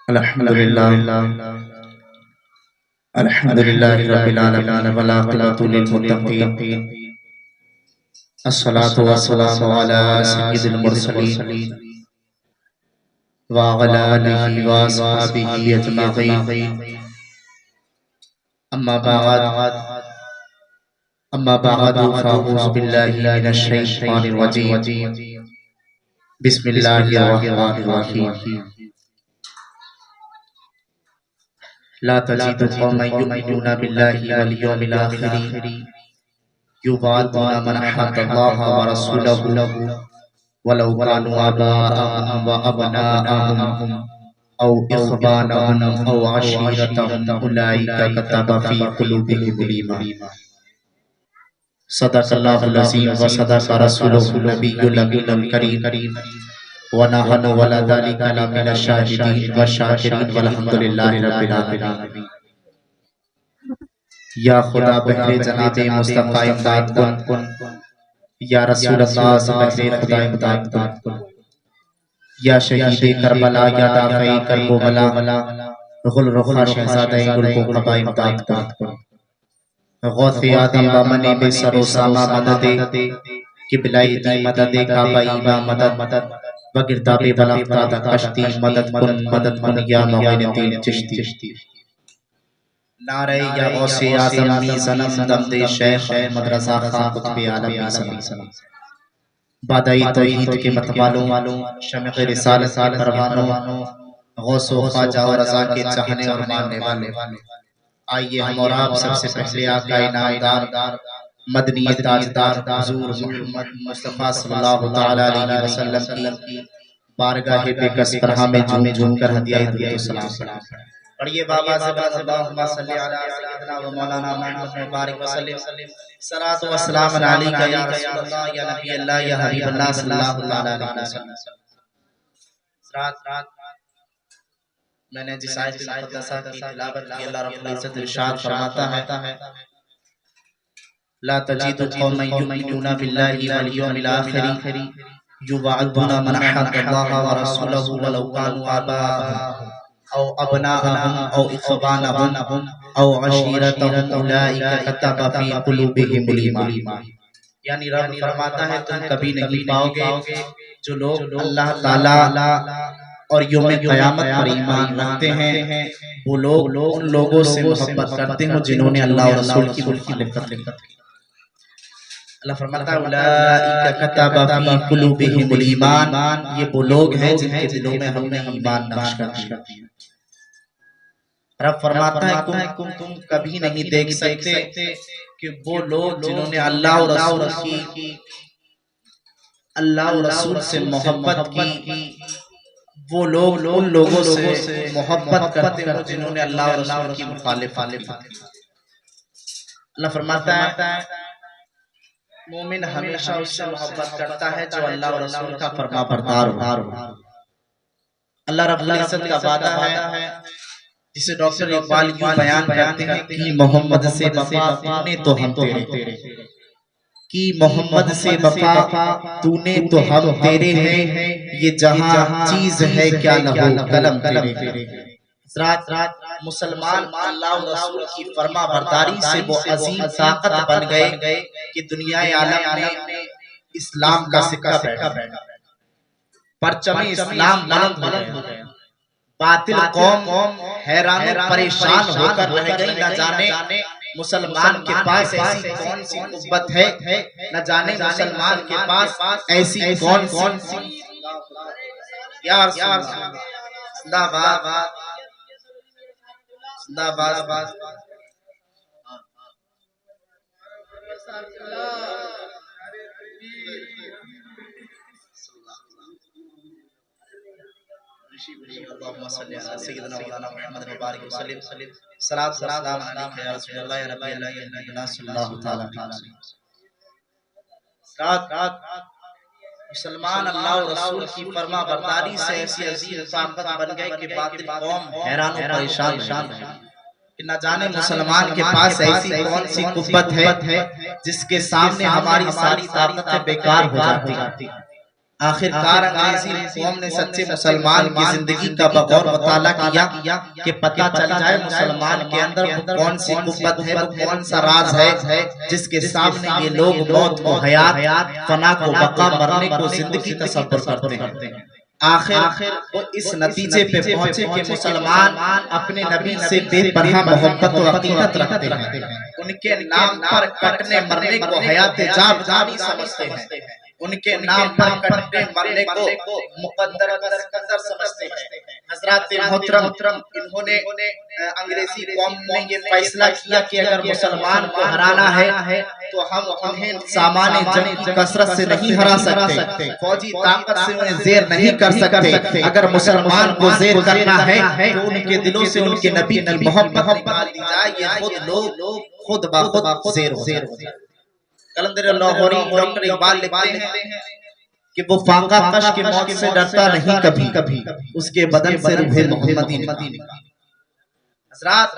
الحمدللہ الحمدللہ رب العالمین والعاقبۃ للمتقین الصلاة والسلام علی سید المرسلین وعلی آلہ واصحابہ اجمعین اما بعد فاعوذ باللہ من الشیطان الرجیم بسم اللہ الرحمن الرحیم لا تجد قوما يؤمنون بالله واليوم الآخر يوادون من حاد الله ورسوله ولو كانوا آباءهم وأبناءهم أو إخوانهم أو عشيرتهم أولئك كتب في قلوبهم الإيمان صدق الله العظيم وصدق رسوله النبي الأمين الكريم ونحن ولا ذلك من الشاهدين والشاكرين والحمد لله رب العالمين یا خدا بہر جناب مصطفیٰ امداد کن یا رسول اللہ سے بہر خدا امداد کن یا شہید کربلا یا دافع کربلا غل رخا شہزادہ گل کو قبا امداد کن غوث آدم بامنی بے سر و ساما مدد قبلائی دی مدد کعبہ ایمہ مدد وگرداب بلافتادہ کشتی مدد کن یا معین دین چشتی نعرہ یا غوث آدم می زنم دم دے شیخ احمد رضا خان قطب عالم می زنم بادائی توحید کے متوالوں شمق رسالت کے پروانوں غوث و خواجہ و رضا کے چاہنے اور ماننے والے آئیے ہم اور آپ سب سے پہلے آقا انعامدار مدنی تاجدار حضور محمد مصطفیٰ صلی اللہ تعالیٰ علیہ وسلم کی بارگاہ بے کس پر ہمیں جھوم کر ہدیہ درود و سلام پڑھیے بابا زبان اللہم صلی علی سیدنا و مولانا محمد مبارک وسلم صلاۃ و سلام علیکہ یا رسول اللہ یا نبی اللہ یا حبیب اللہ صلی اللہ تعالیٰ علیہ وسلم. رات میں نے جس آیت المقدسہ کی تلاوت کی اللہ رب العزت ارشاد فرماتا ہے لا تجد قوما يؤمنون بالله واليوم الآخر يوادون من حاد الله ورسوله ولو كانوا آباءهم أو أبناءهم أو إخوانهم أو عشيرتهم أولئك كتب في قلوبهم الإيمان. یعنی رب فرماتا ہے تم کبھی نہیں پاؤ گے جو لوگ اللہ تعالی اور یوم قیامت پر ایمان رکھتے ہیں وہ لوگ ان لوگوں سے محبت کرتے ہیں جنہوں نے اللہ اور رسول کی مخالفت کی. اللہ فرماتا ہے اولئک کتب فی قلوبہم الایمان، یہ وہ لوگ ہیں جن کے دلوں میں ہم نے ایمان نقش کر دیا. رب فرماتا ہے تم کبھی نہیں دیکھ سکتے کہ وہ لوگ جنہوں نے اللہ اور رسول سے محبت کی وہ لوگ ان لوگوں سے محبت کرتے ہیں جنہوں نے اللہ اور رسول کی مخالفت کی. اللہ فرماتا ہے مومن ہمیشہ اس سے محبت کرتا ہے جو اللہ اور رسول کا فرما بردار ہو. اللہ رب العزت کا وعدہ ہے جسے ڈاکٹر اقبال یوں بیان کرتے ہیں کہ محمد سے وفا تو نے تو ہم تیرے کہ محمد سے وفا تو نے تو ہم تیرے ہیں یہ جہاں چیز ہے کیا لہو قلم تیرے. رات مسلمان اللہ و رسول کی فرما برداری سے وہ عظیم طاقت بن گئے کہ دنیا عالم میں اسلام کا سکہ بیٹھا، پرچم اسلام بلند ہو گیا. باطل قوم حیران و پریشان ہو کر رہ گئی، نہ جانے مسلمان کے پاس ایسی کون سی قوت ہے، نہ جانے مسلمان کے پاس ایسی کون سی یا رسول اللہ زندہ باد زندہ باد. اللہم صلی علی سیدنا مولانا محمد مبارک وسلم صلاۃ و سلام علیکہ یا رسول اللہ یا نبی اللہ یا حبیب اللہ صلی اللہ تعالیٰ علیہ وسلم. رات مسلمان اللہ اور رسول کی فرما برداری سے ایسی عظیم طاقت بن گئے کہ باطل قوم حیران و پریشان ہے کہ نہ جانے مسلمان کے پاس ایسی کون سی قوت ہے جس کے سامنے ہماری ساری طاقتیں بیکار ہو جاتی. آخر کار انگریزی قوم نے سچے مسلمان کی زندگی کا بغور مطالعہ کیا کہ پتہ چل جائے مسلمان کے اندر وہ کون سی قوت ہے، وہ کون سا راز ہے جس کے سامنے یہ لوگ موت کو حیات، فنا کو بقا، مرنے کو زندگی تصور کرتے ہیں۔ آخر وہ اس نتیجے پہ پہنچے کہ مسلمان اپنے نبی سے بے پناہ محبت و عقیدت رکھتے ہیں، ان کے نام پر کٹنے مرنے کو حیات جاودانی سمجھتے ہیں، ان کے نام پر کٹنے مرنے کو مقدر سمجھتے ہیں۔ حضرات محترم، انہوں نے انگریزی قوم نے یہ فیصلہ کیا کہ اگر مسلمان کو ہرانا ہے تو ہم انہیں سامان جنگ کی کثرت سے نہیں ہرا سکتے، فوجی طاقت سے انہیں زیر نہیں کر سکتے، اگر مسلمان کو زیر کرنا ہے تو ان کے دلوں سے ان کے نبی کی محبت نکال دی جائے، یہ خود بخود زیر ہو جائے۔ قلندر لاہوری ڈاکٹر اقبال لکھتے ہیں کہ وہ فاقہ کش کی موت سے ڈرتا نہیں کبھی، اس کے بدن سے روح محمدی نکلی۔ حضرات،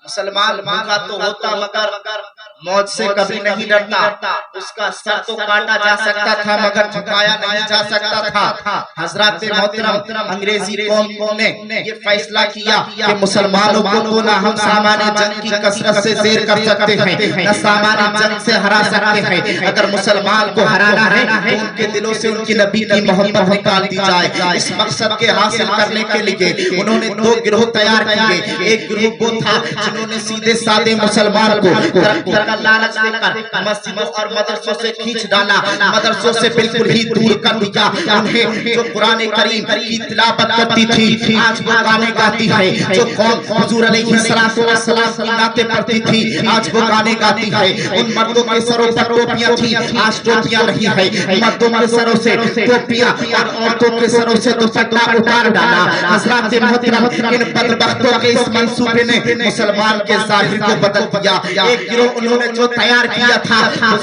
مسلمان بھوکا تو ہوتا مگر موت سے کبھی نہیں ڈرتا، اس کا سر تو کاٹا جا سکتا تھا مگر جھکایا نہیں جا سکتا تھا۔ حضرات محترم، انگریزی قوم نے یہ فیصلہ کیا کہ مسلمانوں کو تو نہ ہم سامان جنگ کی کثرت سے زیر کر سکتے ہیں، نہ سامان جنگ سے ہرا سکتے ہیں، اگر مسلمان کو ہرانا ہے تو ان کے دلوں سے ان کی نبی کی محبت نکال دی جائے۔ اس مقصد کے حاصل کرنے کے لیے انہوں نے دو گروہ تیار کیے۔ ایک گروہ وہ تھا جنہوں نے سیدھے سادے مسلمان کو ترقی کا لالچ دے کر مسجدوں اور مدرسوں سے کھینچ ڈالا، مدرسوں سے بالکل ہی دور کر دیا۔ انہیں جو قرآن کریم کی تلاوت کرتی تھی آج وہ گانے گاتی ہے، جو قوم حضور علیہ السلام کی نعتیں پڑھتی تھی آج وہ گانے گاتی ہے۔ ان مردوں کے سروں پر ٹوپیاں تھی آج ٹوپیاں نہیں ہے، مردوں کے سروں سے ٹوپیاں اور عورتوں کے سروں سے دوپٹہ اتار ڈالا۔ حضرات محترم، ان بدبختوں کے اس منصوبے نے مسلمان کے ظاہر کو بدل دیا۔ ایک گروہ انہوں نے جو تیار کیا تھا وہ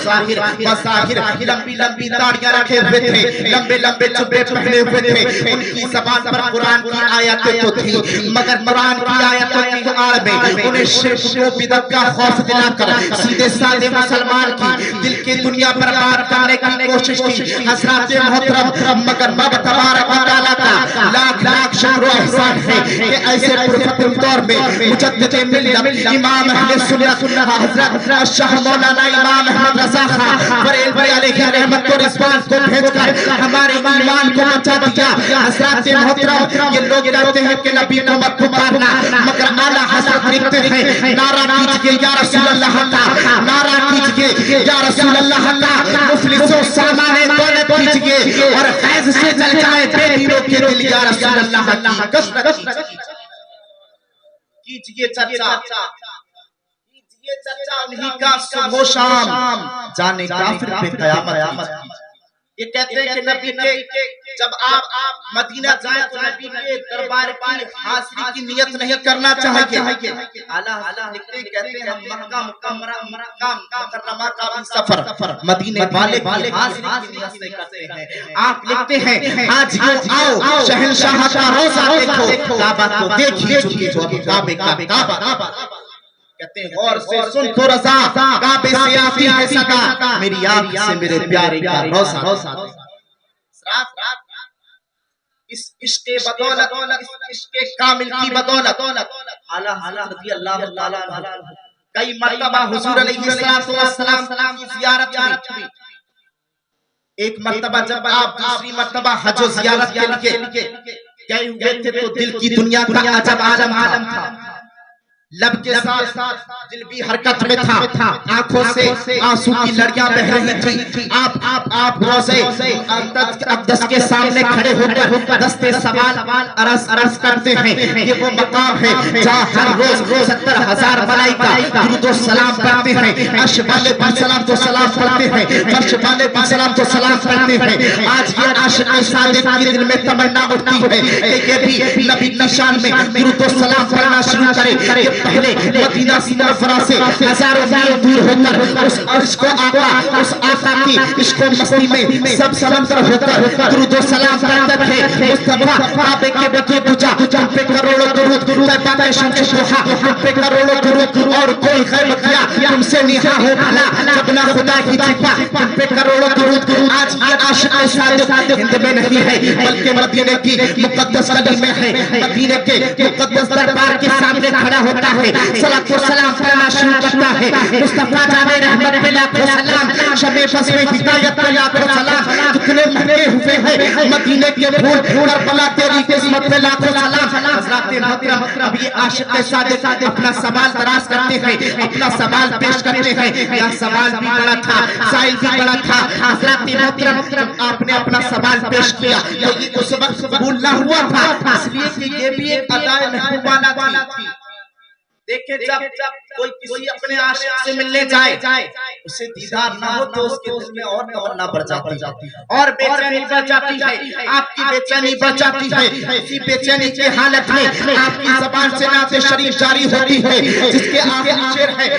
بظاہر لمبی لمبی داڑیاں رکھے ہوئے تھے، لمبے لمبے جبے پہنے ہوئے تھے، ان کی زبان پر قرآن کی آیتیں تو تھی مگر قرآن کی آیتوں کی آڑ میں انہیں شرک و بدعت کا خوف دلا کر سیدھے سادے مسلمان کی دل کی دنیا برباد کرنے کی کوشش کی۔ حضرات محترم، مگر رب تبارک و تعالیٰ کا لاکھ شکر و احسان ہے کہ ایسے پرفتن دور میں مجدد ملت امام اہل سنت حضرت شاہ مولانا امام احمد رضا خان بریلوی علیہ رحمت و رضوان کو بھیج کر ہمارے ایمان کو بچا دیا۔ حضرات محترم، یہ لوگ کہتے ہیں کہ نبی کو مت پکارنا مگر اعلیٰ حضرت لکھتے ہیں نعرہ کیجئے یا رسول اللہ کا، نعرہ کیجئے یا رسول اللہ کا، مفلسوں سامان دولت کیجئے اور فیض سے جل جائے بے دیروں کے دل یا رسول اللہ کی کثرت کیجئے چرچا انہی کا صبح و شام، جانے کافر پہ قیامت کیجئے۔ یہ کہتے ہیں کہ نبی کے جب آپ مدینہ جائیں تو نبی کے دربار کی حاضری کی نیت نہیں کرنا چاہیے۔ اعلیٰ حضرت لکھتے ہیں کہتے ہیں ہم مکہ مکرمہ کا بھی سفر مدینے والے کی حاضری کی نیت سے کرتے ہیں۔ آپ لکھتے ہیں آج آؤ شہنشاہ کا روضہ دیکھو، کعبہ کو دیکھیے جو اب کعبے کا کعبہ۔ کہتے ہیں غور سے سن تو رضا، کعبے سے آتی ہے صدا، میری آنکھ سے میرے پیارے کا روضہ۔ اس عشق بدولت، اس عشق کامل کی بدولت اعلیٰ حضرت رضی اللہ تعالیٰ عنہ کئی مرتبہ حضور علیہ السلام کی زیارت ہوئی۔ ایک مرتبہ جب آپ دوسری مرتبہ حج و زیارت کے لیے گئے ہوئے تھے تو دل کی دنیا کا عجب عالم تھا، لب کے ساتھ دل بھی حرکت میں تھا، آنکھوں سے آنسو کی لڑیاں بہ رہی تھی۔ آپ روزے اقدس کے سامنے کھڑے ہو کر دستے سوال عرض کرتے ہیں۔ یہ وہ مقام ہے جہاں ہر روز 70,000 ملائکہ درود و سلام پڑھتے ہیں، عرش والے بھی سلام تو سلام پڑھتے ہیں، فرش والے بھی سلام تو سلام پڑھتے ہیں۔ آج یہ عاشق صادق کے دل میں تمنا اٹھتی ہے کہ یہ بھی نبی کی شان میں درود و سلام پڑھنا شروع کرے۔ پہلے مدینہ منورہ سے ہزاروں میل دور ہو کر اس عرش کو آقا اس آقا کی عشق و مستی میں سب سمندر ہو کر درود و سلام کرتے تھے مصطفیٰ کعبے کے بطور پوچھا ہم پہ کروڑوں درود طیبہ میں شمس ضحیٰ ہم پہ کروڑوں درود اور کوئی خیر کیا تم سے نہا ہو بھلا جب نہ خدا کی چپا ہم پہ کروڑوں درود آج یہ عاشق صادق ہند میں نہیں ہے بلکہ مدینے کی مقدس گلی میں ہے مدینے کے مقدس دربار کے سامنے کھڑا ہوتا ہے صلاۃ و سلام کرنا شروع کرتا ہے مصطفیٰ جانے رحمت پہ لاکھوں سلام شب فضل ہدایت پہ لاکھوں سلام کتنے مہنگے ہوئے ہیں مدینے کے پھول کربلا تیری قسمت پہ لاکھوں سلام حضرات محترم اب یہ عاشق صادق اپنا سوال دراز کرتے ہیں اپنا سوال پیش کرتے ہیں یہ سوال بھی بڑا تھا سائل بھی بڑا تھا حضرات محترم آپ نے اپنا سوال پیش کیا یہ اس وقت قبول نہ ہوا تھا اس لیے کہ یہ بھی ایک ادائے محبوبانہ تھی دیکھیں جب کوئی کسی اپنے عاشق سے ملنے جائے اسے دیدار نہ ہو تو اس کے دل میں اور تمنا بڑھ جاتی ہے اور بے چینی بڑھ جاتی ہے آپ کی بے چینی بڑھ جاتی ہے اسی بے چینی کی حالت میں آپ کی زبان سے نعت شریف جاری ہوتی ہے جس کے آخری شعر ہے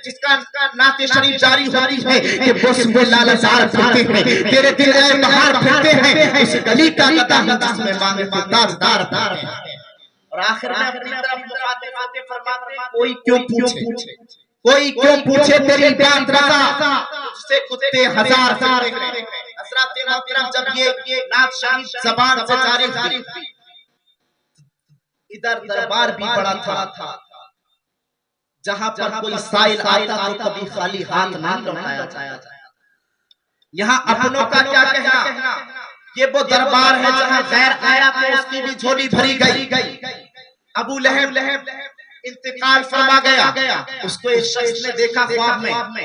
جس کا نعت شریف جاری ہوتی ہے کہ بس وہ لالزار پھرتے ہیں تیرے دل اے بہار پھرتے ہیں اس گلی کا قدم جس میں مانگے تاجدار ہیں اور آخر میں اپنی طرف مخاطب فرماتے ہیں کوئی کیوں پوچھے تیری بات رضا تجھ سے کتے ہزار ہیں حضرات محترم جب یہ نعت شریف زبان سے جاری ہوئی ادھر دربار بھی بڑا تھا جہاں پر کوئی سائل آتا تو کبھی خالی ہاتھ نہ لوٹایا جایا یہاں اپنوں کا کیا کہنا یہ وہ دربار ہے جہاں غیر آیا تو اس کی بھی جھولی بھری گئی ابو لہب انتقال فرما گیا اس کو ایک شخص نے دیکھا خواب میں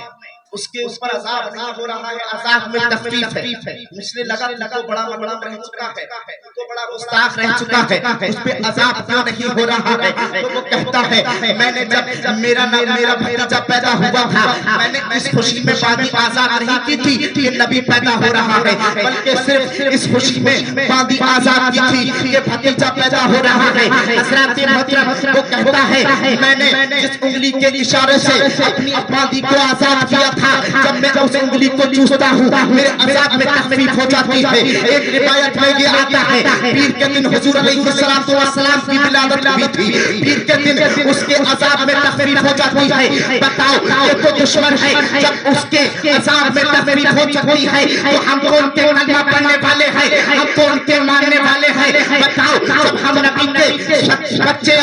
اس کے اوپر عذاب نہیں ہو رہا ہے عذاب میں تخفیف ہے اس نے لگا تو بڑا مغلوب رہ چکا ہے تو بڑا گستاخ رہ چکا ہے اس پہ عذاب کیوں نہیں ہو رہا ہے تو وہ کہتا ہے میں نے جب میرا بھتیجا پیدا ہوا تھا میں نے اس خوشی میں باندھی آزاد نہیں کی تھی کہ نبی پیدا ہو رہا ہے بلکہ صرف اس خوشی میں باندھی آزاد کی تھی کہ بھتیجا پیدا ہو رہا ہے حضرات محترم وہ کہتا ہے میں نے جس انگلی کے اشارے سے اپنی باندھی کو آزاد کیا تھا جب میں اس انگلی کو چوستا ہوں میرے عذاب میں تخفیف ہو جاتی ہے ایک روایت میں یہ آتا ہے پیر کے دن حضور علیہ السلام کی ولادت ہوئی تھی پیر کے دن اس کے عذاب میں تخفیف ہو جاتی ہے بتاؤ یہ تو دشمن ہے جب اس کے عذاب میں تخفیف ہو جاتی ہے تو ہم کو ان کے کلمہ پڑھنے والے ہیں ہم کو ان کے ماننے والے ہیں بتاؤ جب ہم نبی کے بچے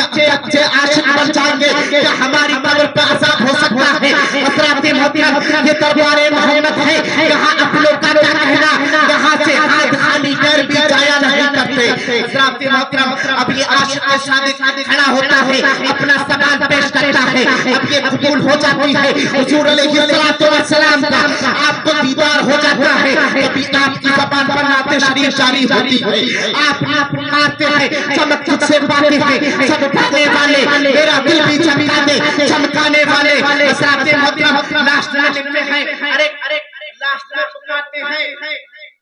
عاشق بن جائیں گے کیا ہماری قبر پر عذاب ہو سکتا ہے حضرات محترم یہ دربار محمد ہے یہاں اپنوں کا کیا کہنا یہاں سے ہاتھ خالی کر بھی جایا نہیں کرتے حضرات محترم اب یہ عاشق صادق کھڑا ہوتا ہے اپنا سوال پیش کرتا ہے اب یہ قبول ہو جاتی ہے حضور علیہ السلام کا آپ کو دیدار ہو جاتا ہے کبھی آپ کی زبان پر نعت شریف جاری ہوتی ہے آپ مارتے ہیں چمک تجھ سے پاتے ہیں سب پانے والے میرا دل بھی چمکانے والے حضرات محترم لاسٹ میں ہیں ارے لاسٹ میں سناتے ہیں